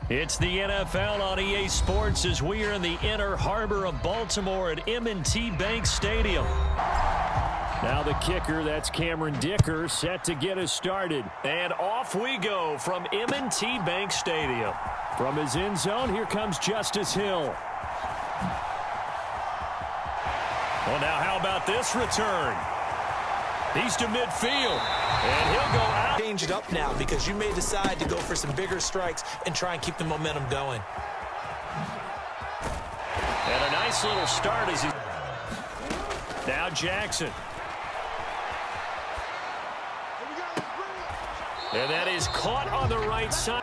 It's the NFL on EA Sports as we are in the inner harbor of Baltimore at M&T Bank Stadium. Now the kicker, that's Cameron Dicker, set to get us started. And off we go from M&T Bank Stadium. From his end zone, here comes Justice Hill. Well, now how about this return? He's to midfield, and he'll go out. Change it up now because you may decide to go for some bigger strikes and try and keep the momentum going. And a nice little start as he... Now Jackson. And that is caught on the right side.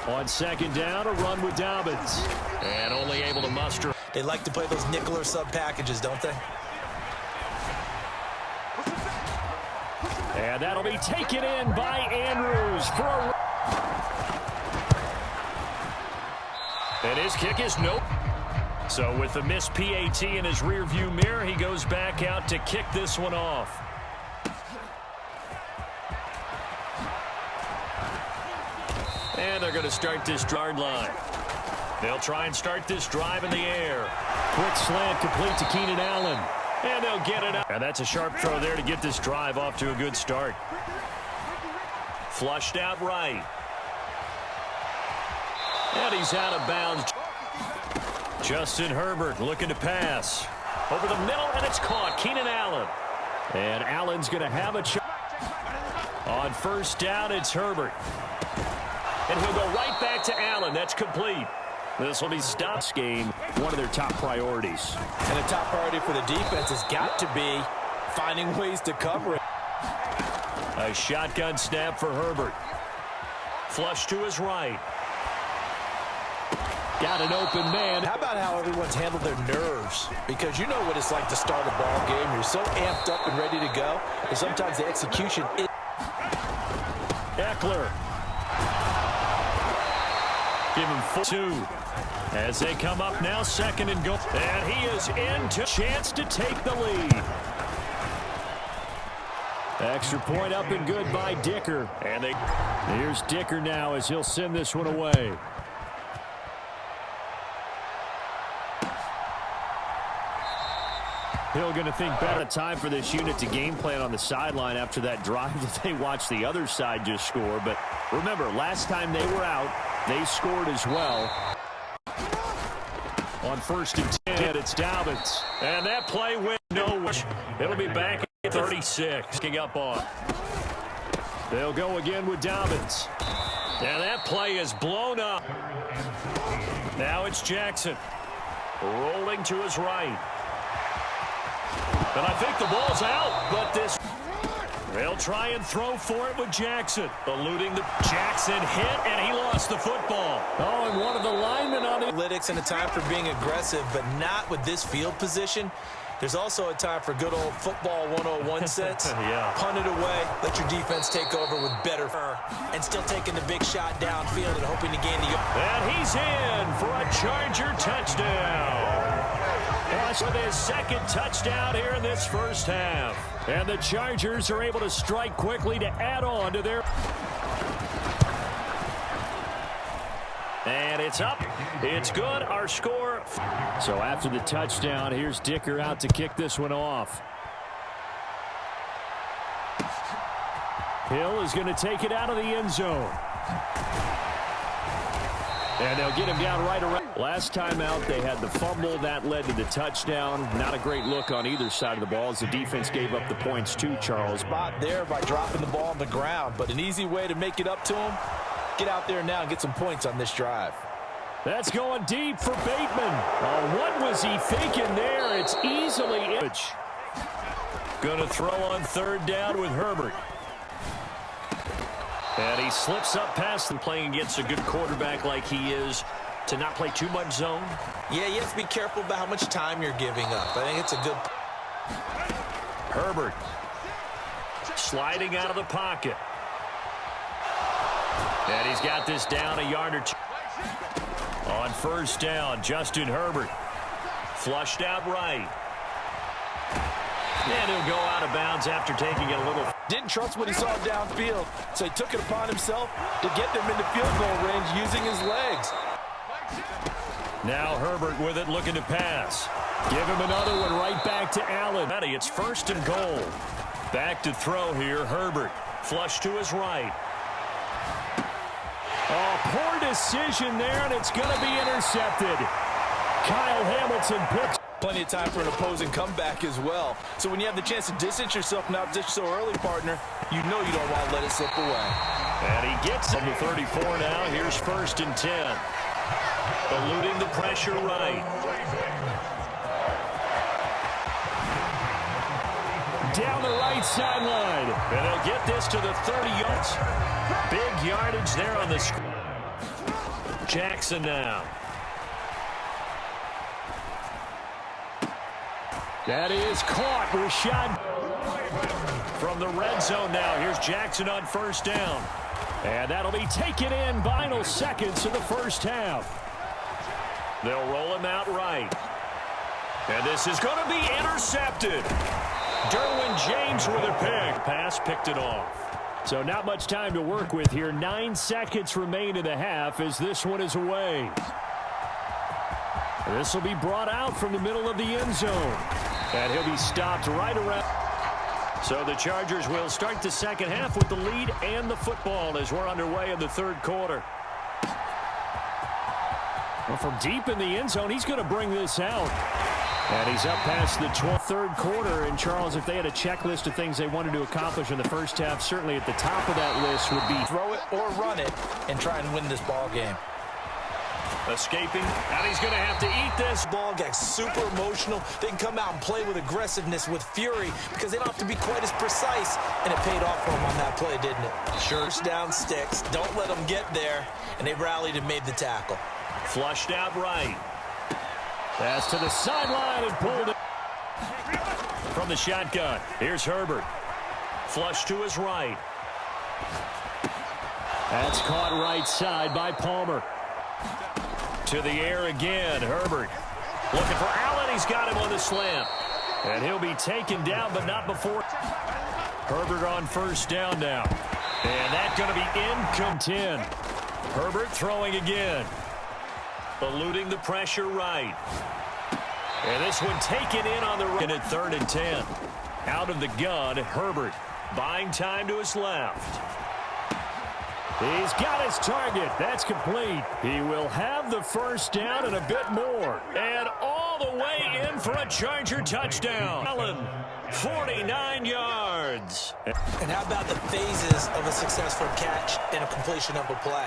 On second down, a run with Dobbins. And only able to muster. They like to play those nickel or sub packages, don't they? And that'll be taken in by Andrews for a... And his kick is nope. So with the missed PAT in his rearview mirror, he goes back out to kick this one off. And they're going to start this yard line. They'll try and start this drive in the air. Quick slant complete to Keenan Allen. And they'll get it out. And that's a sharp throw there to get this drive off to a good start. Flushed out right. And he's out of bounds. Justin Herbert looking to pass. Over the middle, and it's caught. Keenan Allen. And Allen's going to have a shot. On first down, it's Herbert. And he'll go right back to Allen. That's complete. This will be stops game, one of their top priorities. And a top priority for the defense has got to be finding ways to cover it. A shotgun snap for Herbert. Flush to his right. Got an open man. How about how everyone's handled their nerves? Because you know what it's like to start a ball game. You're so amped up and ready to go. And sometimes the execution is... Eckler. Give him 2. As they come up now, second and goal. And he is into chance to take the lead. Extra point up and good by Dicker. And here's Dicker now as he'll send this one away. Hill going to think better. Time for this unit to game plan on the sideline after that drive that they watched the other side just score. But remember, last time they were out, they scored as well. On first and 10, it's Dobbins. And that play went nowhere. It'll be back at 36. King up on. They'll go again with Dobbins. And that play is blown up. Now it's Jackson. Rolling to his right. And I think the ball's out, but this... They'll try and throw for it with Jackson. Eluding the Jackson hit, and he lost the football. Oh, and one of the linemen on the... Analytics and a time for being aggressive, but not with this field position. There's also a time for good old football 101 sense. Yeah. Punt it away, let your defense take over with better and still taking the big shot downfield and hoping to gain the... And he's in for a Charger touchdown. With his second touchdown here in this first half. And the Chargers are able to strike quickly to add on to their... And it's up. It's good. Our score. So after the touchdown, here's Dicker out to kick this one off. Hill is going to take it out of the end zone. And they'll get him down right around. Last time out, they had the fumble. That led to the touchdown. Not a great look on either side of the ball as the defense gave up the points too, Charles. Spot there by dropping the ball on the ground, but an easy way to make it up to him. Get out there now and get some points on this drive. That's going deep for Bateman. Oh, what was he thinking there? It's easily image. Going to throw on third down with Herbert. And he slips up past them, playing against a good quarterback like he is, to not play too much zone. Yeah, you have to be careful about how much time you're giving up. I think it's a good... Herbert sliding out of the pocket. And he's got this down a yard or 2. On first down, Justin Herbert. Flushed out right. And he'll go out of bounds after taking it a little... Didn't trust what he saw downfield, so he took it upon himself to get them into field goal range using his legs. Now Herbert with it, looking to pass. Give him another one right back to Allen. It's 1st and goal. Back to throw here, Herbert. Flush to his right. Oh, poor decision there, and it's going to be intercepted. Kyle Hamilton picks. Plenty of time for an opposing comeback as well. So when you have the chance to distance yourself from opposition so early, partner, you know you don't want to let it slip away. And he gets him to 34 now. Here's 1st and 10. Eluding the pressure right. Down the right sideline. And they'll get this to the 30 yards. Big yardage there on the screen. Jackson now. That is caught. Rashad from the red zone now. Here's Jackson on 1st down. And that'll be taken in final seconds of the 1st half. They'll roll him out right. And this is going to be intercepted. Derwin James with a pick. Pass picked it off. So not much time to work with here. 9 seconds remain in the half as this one is away. This will be brought out from the middle of the end zone. And he'll be stopped right around. So the Chargers will start the 2nd half with the lead and the football as we're underway in the 3rd quarter. Well, from deep in the end zone, he's going to bring this out. And he's up past the 3rd quarter. And, Charles, if they had a checklist of things they wanted to accomplish in the 1st half, certainly at the top of that list would be throw it or run it and try and win this ball game. Escaping, and he's going to have to eat this. Ball gets super emotional. They can come out and play with aggressiveness, with fury, because they don't have to be quite as precise. And it paid off for them on that play, didn't it? Sure. Down sticks. Don't let them get there. And they rallied and made the tackle. Flushed out right. Pass to the sideline and pulled it from the shotgun. Here's Herbert. Flush to his right. That's caught right side by Palmer. To the air again, Herbert. Looking for Allen. He's got him on the slant. And he'll be taken down, but not before. Herbert on 1st down now. And that's going to be incomplete. 10. Herbert throwing again. Eluding the pressure right. And this one taken in on the right at 3rd and 10. Out of the gun, Herbert buying time to his left. He's got his target. That's complete. He will have the 1st down and a bit more. And all the way in for a Charger touchdown. Allen, 49 yards. And how about the phases of a successful catch and a completion of a play?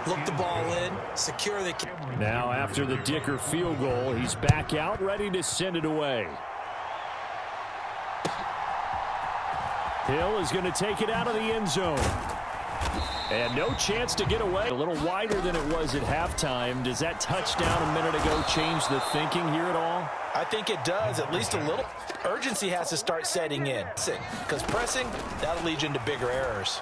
Look the ball in, secure the catch. Now after the Dicker field goal, he's back out ready to send it away. Hill is going to take it out of the end zone. And no chance to get away. A little wider than it was at halftime. Does that touchdown a minute ago change the thinking here at all? I think it does, at least a little. Urgency has to start setting in. Because pressing, that'll lead you into bigger errors.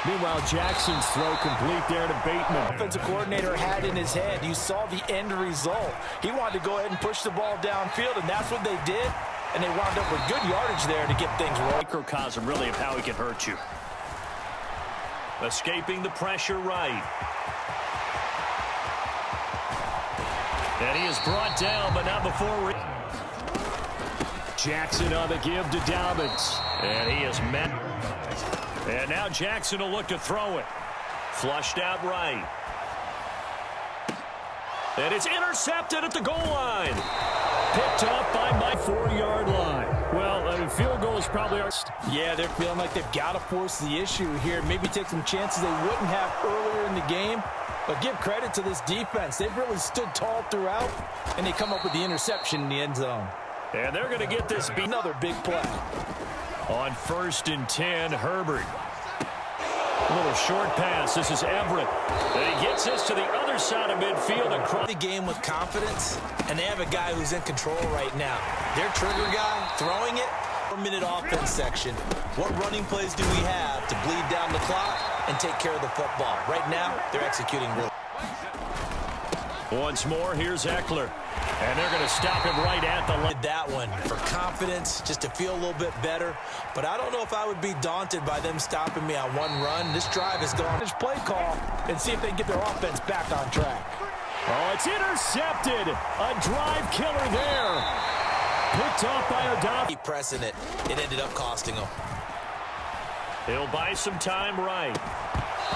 Meanwhile, Jackson's throw complete there to Bateman. Offensive coordinator had in his head. You saw the end result. He wanted to go ahead and push the ball downfield, and that's what they did. And they wound up with good yardage there to get things rolling. Microcosm really of how he can hurt you. Escaping the pressure right. And he is brought down, but not before. Jackson on the give to Dobbins. And he is met. And now Jackson will look to throw it. Flushed out right. And it's intercepted at the goal line. Picked up by my 4-yard line. Well, field goal is probably our... Yeah, they're feeling like they've got to force the issue here. Maybe take some chances they wouldn't have earlier in the game. But give credit to this defense. They've really stood tall throughout, and they come up with the interception in the end zone. And they're going to get this beat. Another big play. On 1st and 10, Herbert. A little short pass. This is Everett. And he gets this to the other side of midfield. Across the game with confidence, and they have a guy who's in control right now. Their trigger guy throwing it. 4-minute offense section. What running plays do we have to bleed down the clock and take care of the football? Right now, they're executing really. Once more, here's Eckler. And they're going to stop him right at the line. That one for confidence, just to feel a little bit better. But I don't know if I would be daunted by them stopping me on one run. This drive is gone. This play call and see if they can get their offense back on track. Oh, it's intercepted. A drive killer there. Picked off by O'Donnell. Keep pressing it. It ended up costing them. He'll buy some time right.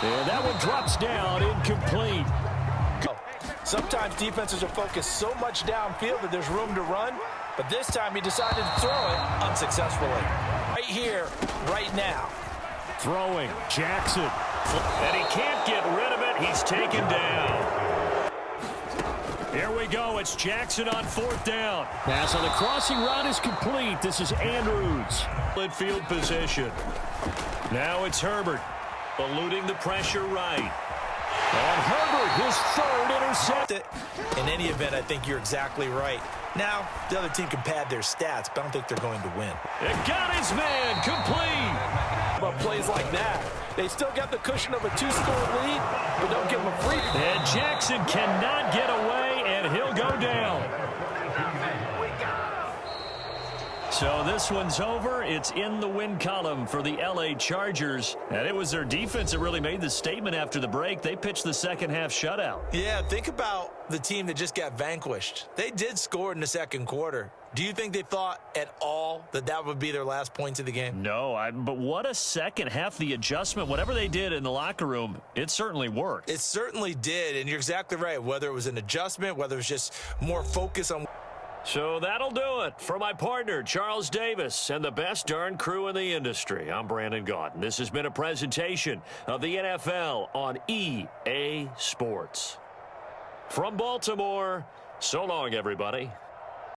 And that one drops down, incomplete. Sometimes defenses are focused so much downfield that there's room to run, but this time he decided to throw it unsuccessfully. Right here, right now. Throwing, Jackson. And he can't get rid of it. He's taken down. Here we go. It's Jackson on 4th down. Pass on the crossing route is complete. This is Andrews. Field position. Now it's Herbert. Eluding the pressure right. And Herbert, his 3rd interception. In any event, I think you're exactly right. Now, the other team can pad their stats, but I don't think they're going to win. It got his man complete. But plays like that, they still got the cushion of a 2-score lead, but don't give them a free. And Jackson cannot get away, and he'll go down. So this one's over. It's in the win column for the L.A. Chargers. And it was their defense that really made the statement after the break. They pitched the second-half shutout. Yeah, think about the team that just got vanquished. They did score in the second quarter. Do you think they thought at all that that would be their last points of the game? No, but what a second half. The adjustment, whatever they did in the locker room, it certainly worked. It certainly did, and you're exactly right. Whether it was an adjustment, whether it was just more focus on... So that'll do it for my partner, Charles Davis, and the best darn crew in the industry. I'm Brandon Gaudin. This has been a presentation of the NFL on EA Sports. From Baltimore, so long, everybody.